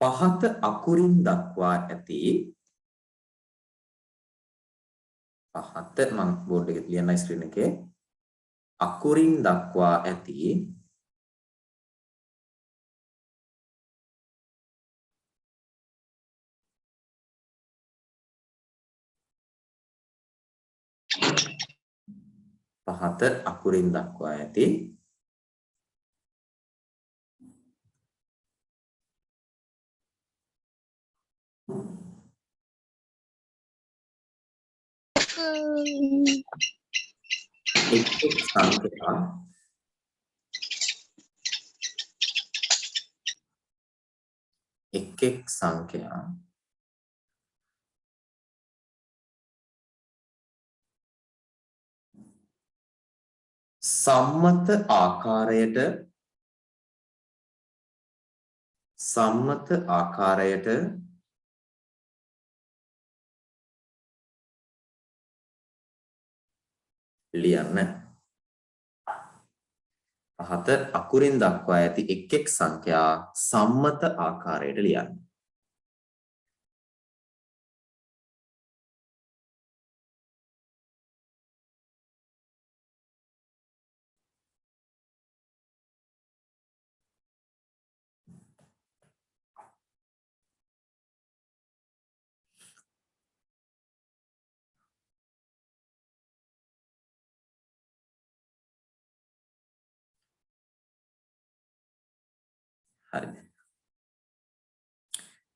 පහත අකුරින් දක්වා ඇති පහත මම බෝඩ් එකේ ලියන්න ස්ක්‍රීන් එකේ අකුරින් දක්වා ඇති පහත අකුරින් දක්වා ඇති එක් සංඛ්‍යා සම්මත ආකාරයට ලියන්න. පහත අකුරින් දක්වා ඇති එක් සංඛ්‍යා සම්මත ආකාරයට ලියන්න. හරිද?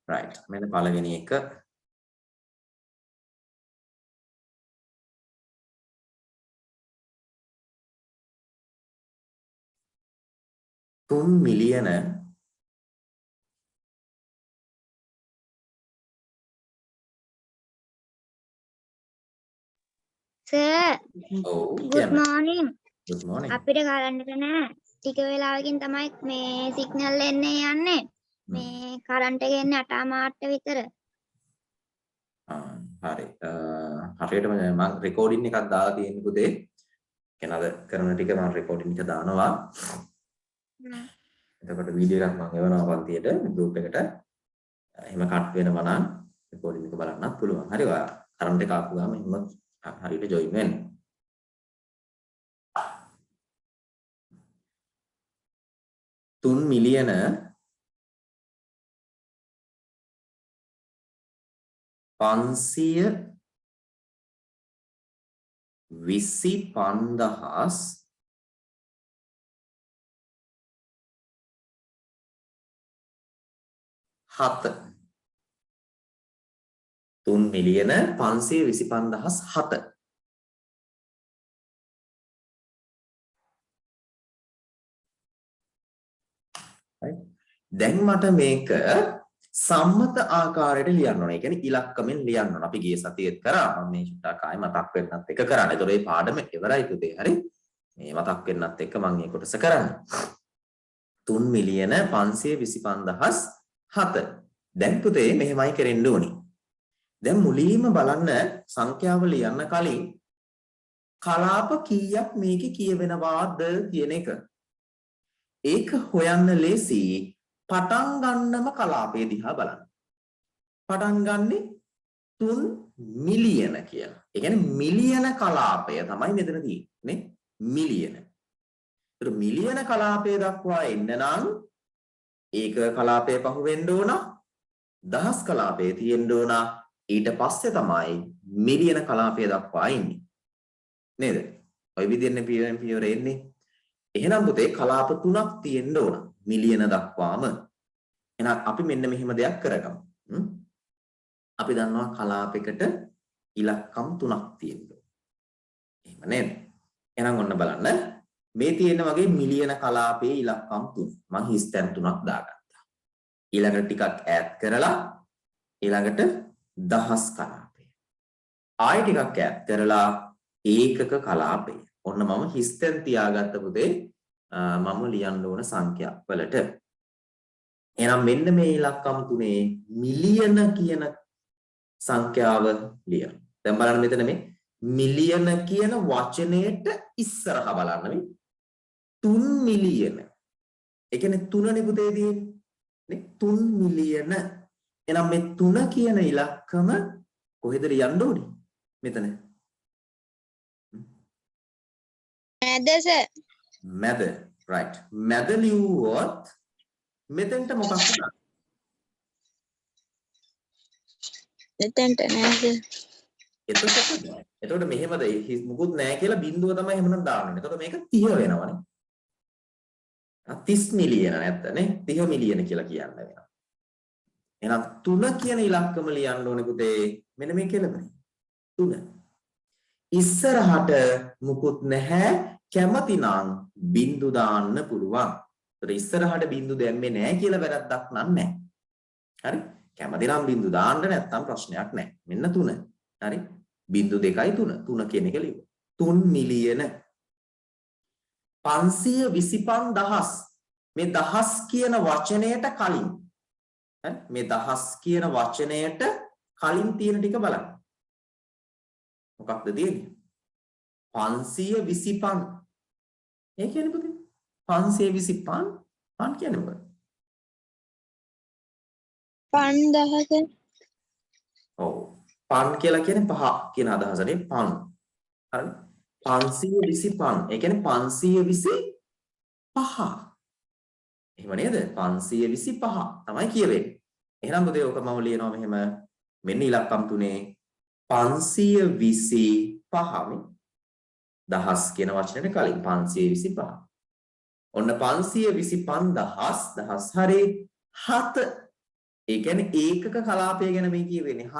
right. මෙන්න පළවෙනි එක. $3 මිලියන Sir, good morning. Good morning. අපිට කරන්ට් එක නෑ. ටික වෙලාවකින් තමයි මේ සිග්නල් එන්නේ යන්නේ. මේ කරන්ට් එක එන්නේ 8:00 විතර. හරි. හරියටම මම රෙකෝඩින් එකක් දාලා තියෙන පුතේ. කියන අද කරන ටික මම රෙකෝඩින් එක දානවා. එතකොට වීඩියෝ එකක් මම එවනවා පන්තියට ගෲප් එකට. එහෙම කට් වෙනවා නම් රෙකෝඩින් එක බලන්නත් පුළුවන්. හරි ඔයා කරන්ට් එක ආපු ගාම එහෙම හරියට ජොයින් වෙන්න. $3 මිලියන 525,000 7 3 මිලියන 525,007 දැන් මට මේක සම්මත ආකාරයට ලියන්න ඕනේ. ඒ කියන්නේ ඉලක්කමෙන් ලියන්න ඕනේ. අපි ගිය සතියේත් කරා. මම මේ චුට්ටක් ආයෙ මතක් වෙන්නත් එක කරන්න. ඒතකොට මේ පාඩම ඉවරයි පුතේ. හරි. මේ මතක් වෙන්නත් එක්ක මම මේ කොටස කරන්නේ. 3 මිලියන 525,007. දැන් පුතේ මෙහෙමයි කරෙන්න ඕනේ. දැන් මුලින්ම බලන්න සංඛ්‍යාව ලියන්න කලින් කලාප කීයක් මේකේ කියවෙනවාද කියන එක. ඒක හොයන්න ලේසි. පටන් ගන්නම කලාපය දිහා බලන්න. පටන් ගන්නෙ 3 මිලියන කියලා. ඒ කියන්නේ මිලියන කලාපය තමයි මෙතන තියෙන්නේ. මිලියන. ඒතර මිලියන කලාපය දක්වා එන්න නම් ඒක කලාපය පහු වෙන්න ඕන. දහස් කලාපය තියෙන්න ඕන. ඊට පස්සේ තමයි මිලියන කලාපය දක්වා ඉන්නේ. නේද? ඔය විදිහෙන් පියවර එන්නේ. එහෙනම් පුතේ කලාප 3ක් තියෙන්න ඕන. මිලියන දක්වාම. එහෙනම් අපි මෙන්න මෙහෙම දෙයක් කරගමු. අපි දන්නවා කලාපයකට ඉලක්කම් 3ක් තියෙනවා. එහෙම නේද? එහෙනම් ඔන්න බලන්න. මේ තියෙන වගේ මිලියන කලාපයේ ඉලක්කම් 3. මම හිස්තැන් 3ක් දාගත්තා. ඊළඟට ටිකක් ඈඩ් කරලා ඊළඟට දහස් කලාපය. ආයෙ ටිකක් ඈඩ් කරලා ඒකක කලාපය. ඔන්න මම හිස්තැන් තියාගත්ත පුතේ මම ලියන්න ඕන සංඛ්‍යා වලට. එහෙනම් මෙන්න මේ ඉලක්කම් 3 මිලියන කියන සංඛ්‍යාව ලියන්න. දැන් බලන්න මෙතන මේ මිලියන කියන වචනයට ඉස්සරහා බලන්න මේ 3 මිලියන. ඒ කියන්නේ 3 නේ පුතේ තියෙන්නේ. නේ 3 මිලියන. එහෙනම් මේ 3 කියන ඉලක්කම කොහෙද ලියන්න ඕනේ? මෙතන. මැදස මැද. right. මැද ලිව්වොත් මෙතෙන්ට මොකක් වුණා? එතෙන්ට නේද? එතකොට මෙහෙමද මුකුත් නැහැ කියලා බිඳුව තමයි එහෙමනම් දාන්නේ. එතකොට මේක 30 වෙනවනේ. 30 මිලියන නැත්තනේ 30 මිලියන කියලා කියන්න වෙනවා. එහෙනම් 3 කියන ඉලක්කම ලියන්න ඕනේ පුතේ. මෙන්න මේ කෙලවරේ. 3. ඉස්සරහට මුකුත් නැහැ. කැමතිනම් බිඳු දාන්න පුළුවන්. ඒතර ඉස්සරහට බිඳු දැම්මේ නැහැ කියලා වැරද්දක් නැහැ. හරි? කැමතිනම් බිඳු දාන්න නැත්තම් ප්‍රශ්නයක් නැහැ. මෙන්න 3. හරි? බිඳු 2යි 3. 3 කියන එක ලියුවා. 3 මිලියන 525,000 මේ දහස් කියන වචනයට කලින් හරි මේ දහස් කියන වචනයට කලින් තියෙන ටික බලන්න. මොකක්ද තියෙන්නේ? 525. ඒ කියන්නේ පුතේ 525 පන් කියන්නේ මොකක්ද? 5000. ඔව්. පන් කියලා කියන්නේ පහ කියන අදහසනේ පන්. හරි 525. ඒ කියන්නේ 525. එහෙම නේද? 525 තමයි කියවෙන්නේ. එහෙනම් පුතේ ඔක මම ලියනවා මෙහෙම. මෙන්න ඉලක්කම් 3 525 දහස් කියන වචනෙට කලින් 525. ඔන්න 525,000 දහස් හරේ 7. ඒ කියන්නේ ඒකක කලාපය ගැන මේ කියවෙන්නේ 7.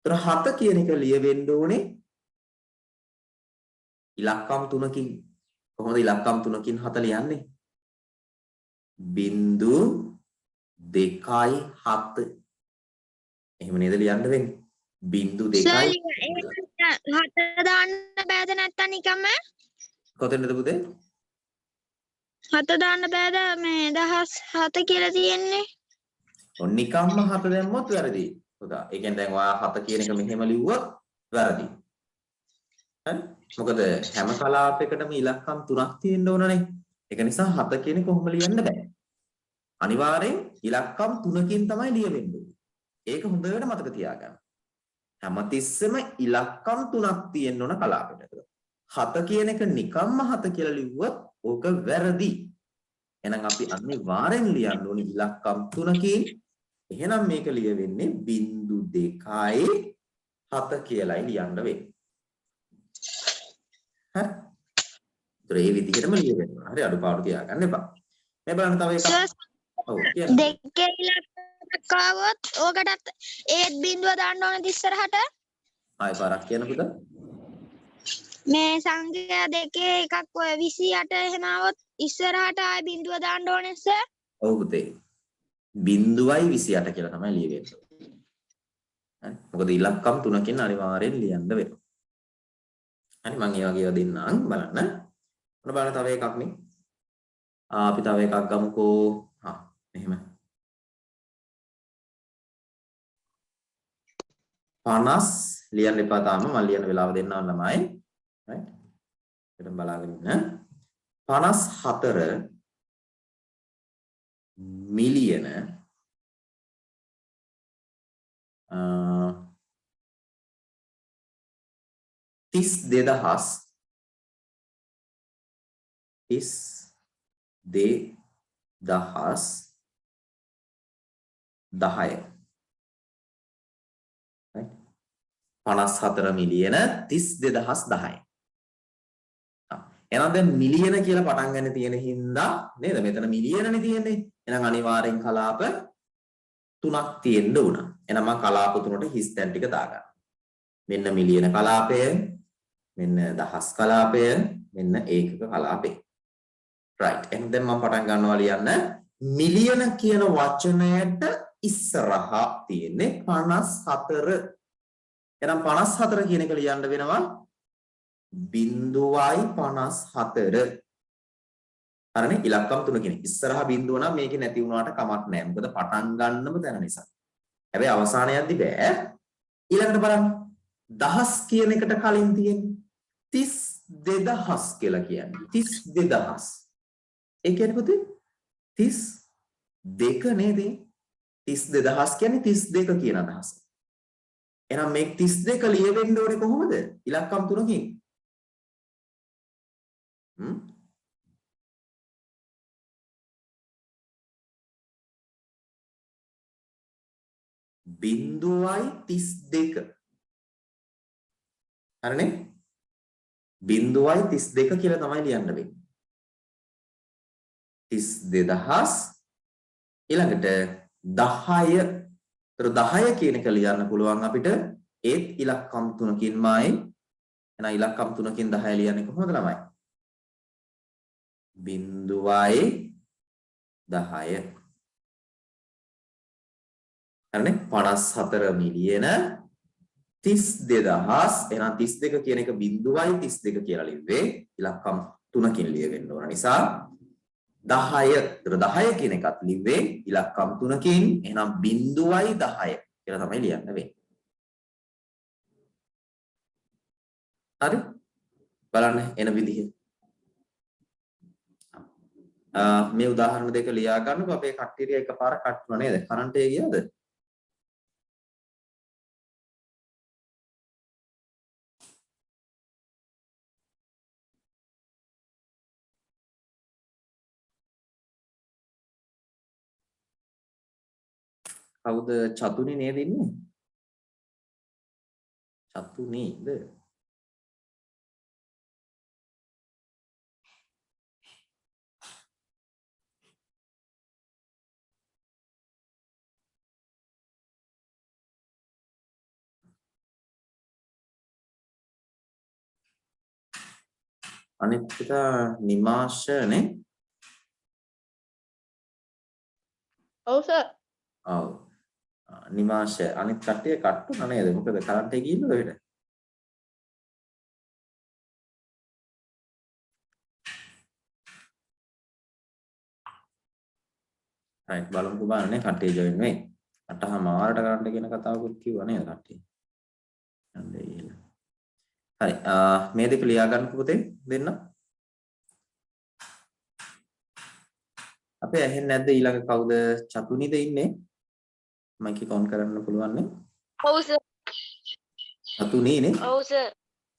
ඒතර 7 කියන එක ලියවෙන්න ඕනේ ඉලක්කම් 3කින්. කොහොමද ඉලක්කම් 3කින් 7 ලියන්නේ? බිංදු 2යි 7. එහෙම නේද ලියන්න වෙන්නේ? බිංදු 2යි 7 දාන්න බෑද නැත්තම් නිකම්ම? කොතනද පුතේ? 7 දාන්න බෑද මේ දහස් 7 කියලා තියෙන්නේ? ඔන්න නිකම්ම 7 දැම්මොත් වැරදි. පුතා. ඒ කියන්නේ දැන් ඔයා 7 කියන එක මෙහෙම ලිව්වොත් වැරදි. හරි? මොකද හැම කලාපයකටම ඉලක්කම් 3ක් තියෙන්න ඕනනේ. ඒක නිසා 7 කියන එක කොහොම ලියන්න බෑ. අනිවාර්යෙන් ඉලක්කම් 3කින් තමයි ලියවෙන්නේ. ඒක හොඳට මතක තියාගන්න. හැමතිස්සෙම ඉලක්කම් 3ක් තියෙන්න ඕන කලාපයකට. 7 කියන එක නිකම්ම 7 කියලා ලිව්වොත් ඕක වැරදි. එහෙනම් අපි අනිවාර්යෙන් ලියන්න ඕනේ ඉලක්කම් 3කින්. එහෙනම් මේක ලියවෙන්නේ බිංදු 2යි 7 කියලායි ලියන්න වෙන්නේ. හරි? ඒ විදිහටම ලියවෙන්න. හරි අඩුපාඩු තියාගන්න එපා. මේ බලන්න තව එකක්. ඔව් කියන්න. දෙකේ ඉලක්කයක් ආවොත් ඕකටත් ඒත් බිඳුව දාන්න ඕනද ඉස්සරහට? ආයෙ පාරක් කියන්න පුතා. මේ සංඛ්‍යා දෙකේ එකක් ඔය 28 එහෙම આવොත් ඉස්සරහට ආයෙ බිඳුව දාන්න ඕනේ සර්? ඔව් පුතේ. බිංදුවයි 28 කියලා තමයි ලියවෙන්නේ. හරි. මොකද ඉලක්කම් 3කින් අනිවාර්යෙන් ලියන්න වෙනවා. හරි මම ඒ වගේ ඒවා දෙන්නම් බලන්න. ඔන්න බලන්න තව එකක් නේ. අපි තව එකක් ගමුකෝ. මෙහෙම. 50 ලියන්න එපා තාම මම ලියන වෙලාව දෙන්නම් ළමයි. right. එතන බලාගෙන ඉන්න. 54 මිලියන 54 මිලියන 32010. එහෙනම් දැන් මිලියන කියලා පටන් ගන්න තියෙන හින්දා නේද? මෙතන මිලියනනේ තියෙන්නේ. එහෙනම් අනිවාර්යෙන් කලාප 3ක් තියෙන්න උන. එහෙනම් මම කලාප 3ට හිස් තැන් ටික දාගන්න. මෙන්න මිලියන කලාපය, මෙන්න දහස් කලාපය, මෙන්න ඒකක කලාපය. right. එහෙනම් දැන් මම පටන් ගන්නවා ලියන්න. මිලියන කියන වචනයට ඉස්සරහා තියෙන්නේ 54. එහෙනම් 54 කියන එක ලියන්න වෙනවා බිංදුවයි 54. හරිනේ ඉලක්කම් 3කින්. ඉස්සරහා බිංදුව නම් මේකේ නැති වුණාට කමක් නැහැ. මොකද පටන් ගන්නම තැන නිසා. හැබැයි අවසානයේදී බෑ. ඊළඟට බලන්න. දහස් කියන එකට කලින් තියෙන්නේ 32000 කියලා කියන්නේ. 32000. ඒ කියන්නේ පුතේ 30 දෙක නේද? 32000 කියන්නේ 32 කියන අදහස. එහෙනම් මේ 32 ලියවෙන්න ඕනේ කොහොමද? ඉලක්කම් තුනකින්. බිංදුවයි 32. හරිනේ? බිංදුවයි 32 කියලා තමයි ලියන්න වෙන්නේ. 32000 ඊළඟට 10. ඒතර 10 කියන එක ලියන්න පුළුවන් අපිට ඒත් ඉලක්කම් තුනකින්මයි. එහෙනම් ඉලක්කම් තුනකින් 10 ලියන්නේ කොහොමද ළමයි? බිංදුවයි 10. හරිනේ 54 මිලියන 32000. එහෙනම් 32 කියන එක බිංදුවයි 32 කියලා ලිව්වේ ඉලක්කම් තුනකින් ලියවෙන්න ඕන නිසා 10. ඒතර 10 කියන එකත් ලිව්වේ ඉලක්කම් තුනකින්. එහෙනම් බිංදුවයි 10 කියලා තමයි ලියන්න වෙන්නේ. හරි? බලන්න එන විදිහ. මේ උදාහරණ දෙක ලියා ගන්නකො අපේ කට්ටිය එකපාර කට් වුණා නේද? කරන්ට් එක ගියාද? කවුද චතුනි නේද ඉන්නේ? චතුනිද? අනිත් එක නිමාෂ නේ? ඔව් සර්. ඔව්. නිමාෂ අනිත් කට්ටිය කට්ටු නේද? මොකද කරන්ට් එක ගිහින්ද ඔහෙට? හරි බලමුකෝ බලන්නේ කට්ටිය ජොයින් වෙයි. 8:00 කරන්ට් කියන කතාවකුත් කිව්වා නේද කට්ටිය? හරි මේ දෙක ලියා ගන්නකො පුතේ දෙන්න. අපේ ඇහෙන්නේ නැද්ද ඊළඟ කවුද? චතුනිද ඉන්නේ? මයික් එක ඔන් කරන්න පුළුවන් නේ? ඔව් සර්. චතුනි නේ? ඔව් සර්.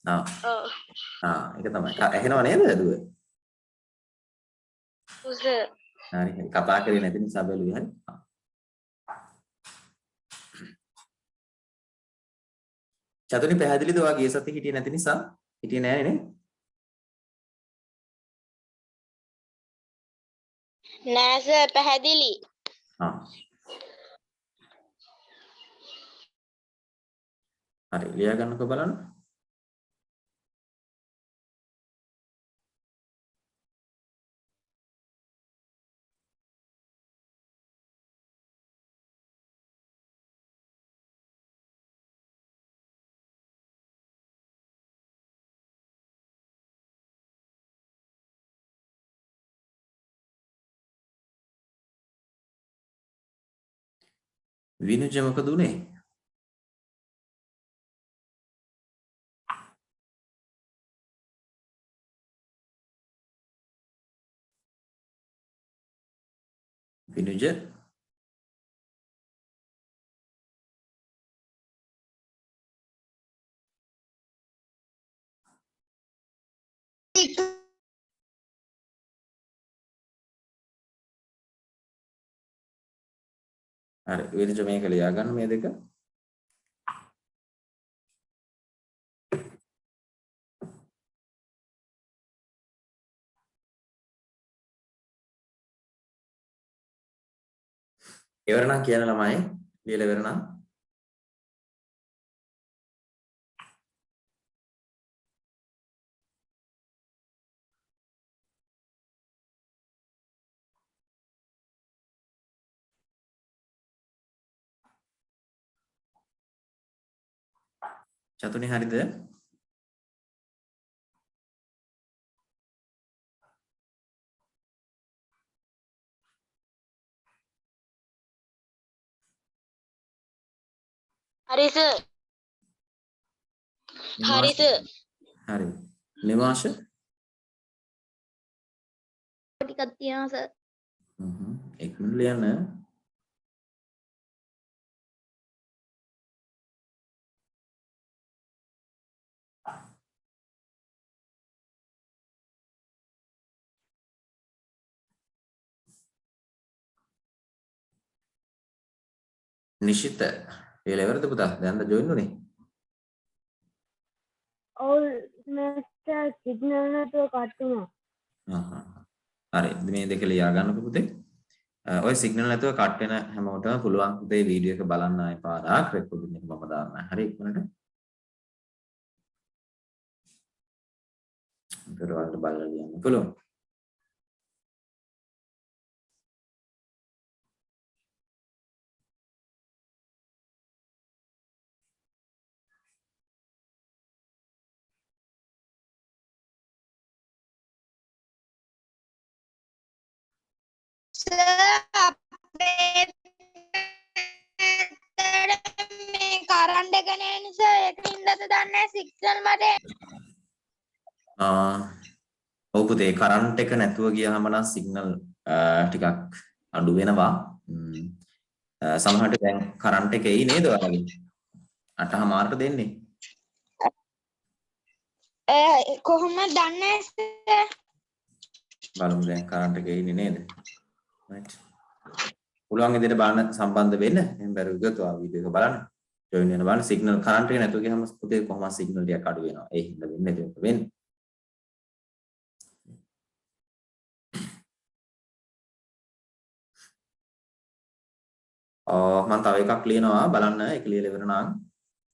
ඔව්. ඒක තමයි. ඇහෙනව නේද දුව? ඔව් සර්. හරි හරි කතා කරේ නැති නිසා බැලුවේ හරි. චතුනි පැහැදිලිද ඔයා ගිය සතියේ හිටියේ නැති නිසා? හිටියේ නෑනේ නේ? නෑ සර් පැහැදිලි. හරි ලියා ගන්නකො බලන්න. විනුජ මොකද උනේ? විනුජ හරි විනුජ මේක ලියා ගන්න මේ දෙක. ඉවර නම් කියන ළමයි ලියලා ඉවර නම් චතුනි හරිද? හරි සර්. හරි සර්. හරි. නිමාෂ ටිකක් තියෙනවා සර්. හ්ම් ඉක්මනට ලියන්න. නිශිත වේලවරද පුතා දැන්ද ජොයින් උනේ? ඔව් මාස්ටර් සිග්නල් නැතුව කට් වුණා. හරි මේ දෙක ලියා ගන්නකො පුතේ. ඔය සිග්නල් නැතුව කට් වෙන හැමෝටම පුළුවන් පුතේ වීඩියෝ එක බලන්න ආයෙ පාරක් රෙකෝඩින් එක මම දාන්න. හරි ඉක්මනට. ඉතරවලට බලලා ලියන්න පුළුවන්. මේ කරන්ට් එක නෑ නිසා ඒකින්දද දන්නේ සිග්නල් මට ඔව් පුතේ කරන්ට් එක නැතුව ගියාම නම් සිග්නල් ටිකක් අඩු වෙනවා. සමහරට දැන් කරන්ට් එක එයි නේද ඔයාලගේ? 8:00ට දෙන්නේ. කොහොමද දන්නේ සර්? බලමු දැන් කරන්ට් එක එන්නේ නේද? right. පුළුවන් විදිහට බලන්න සම්බන්ධ වෙන්න. එහෙනම් බැරි වුණොත් ඔයා වීඩියෝ එක බලන්න. ජොයින් වෙන බලන්න සිග්නල් කරන්ට් එක නැතුව ගියාම පුතේ කොහොමද සිග්නල් ටිකක් අඩු වෙනවා. ඒ හින්දා වෙන්නේ ඒක වෙන්නේ. මම තව එකක් ලියනවා බලන්න ඒක ලියලා ඉවර නම්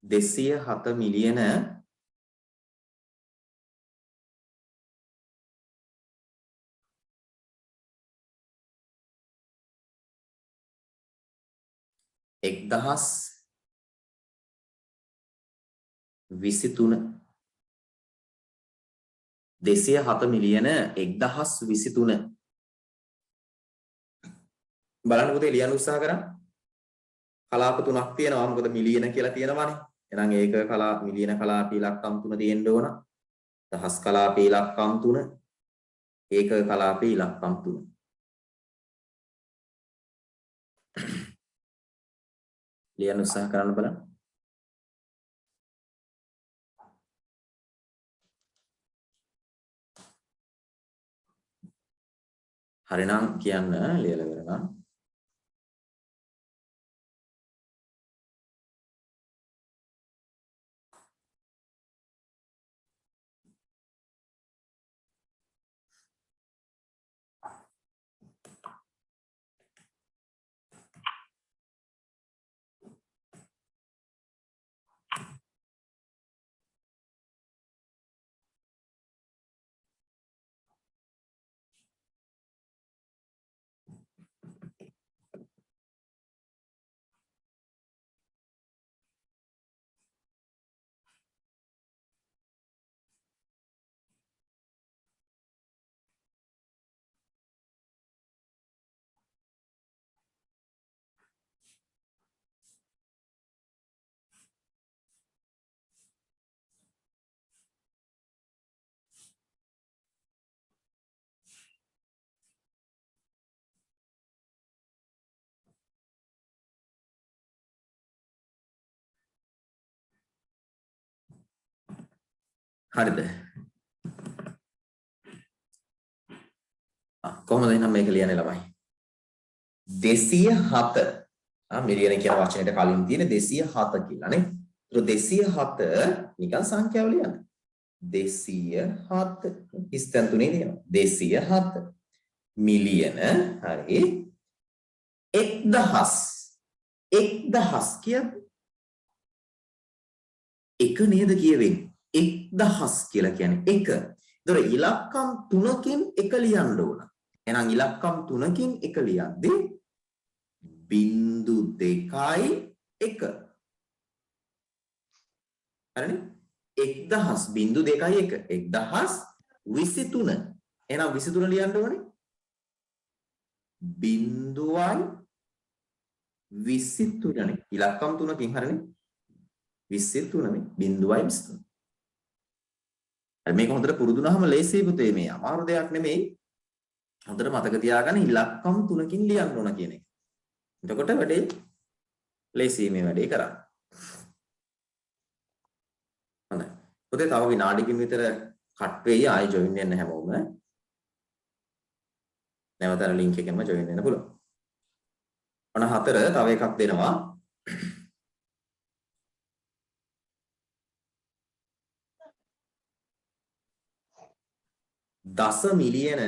207 මිලියන එක්දහස් 23 207 මිලියන 1023 බලන්න පුතේ ලියන්න උත්සාහ කරා කලාප තුනක් තියෙනවා මොකද මිලියන කියලා තියෙනවානේ එහෙනම් ඒක මිලියන කලාප ඉලක්කම් 3 තියෙන්න ඕන දහස් කලාප ඉලක්කම් 3 ඒක කලාප ඉලක්කම් 3 ලියන්න උත්සාහ කරන්න බලන්න හරිනම් කියන්න ලියලා ඉවර නම් හරිද කොහොමද එහෙනම් මේක ලියන්නේ ළමයි 207 මිලියන කියන වචනයට කලින් තියෙන 207 කියලා නේ ඒක 207 නිකන් සංඛ්‍යාව ලියන්න 207 ඉස්තන් තුනේ තියෙනවා 207 මිලියන හරි 1000 කියන්නේ එක නේද කියවෙන්නේ 1000 කියලා කියන්නේ එක. ඒතර ඉලක්කම් 3කින් එක ලියන්න ඕන. එහෙනම් ඉලක්කම් 3කින් එක ලියද්දී 0.2යි 1. හරිනේ? 1000 0.2යි 1. 1023. එහෙනම් 23 ලියන්න ඕනේ. 0.23 නේ. ඉලක්කම් 3කින් හරිනේ. 23 නේ 0.23. මේක හොඳට පුරුදු වුණාම ලේසියි පුතේ මේ අමාරු දෙයක් නෙමෙයි. හොඳට මතක තියාගන්න ඉලක්කම් 3කින් ලියන්න ඕන කියන එක. එතකොට වැඩේ ලේසි මේ වැඩේ කරන්න. හොඳයි. පොතේ තව විනාඩියකින් විතර කට් වෙයි ආයෙ ජොයින් වෙන්න හැමෝම. නැවත අර ලින්ක් එකෙන්ම ජොයින් වෙන්න පුළුවන්. ඔන්න 4 තව එකක් දෙනවා. දස මිලියන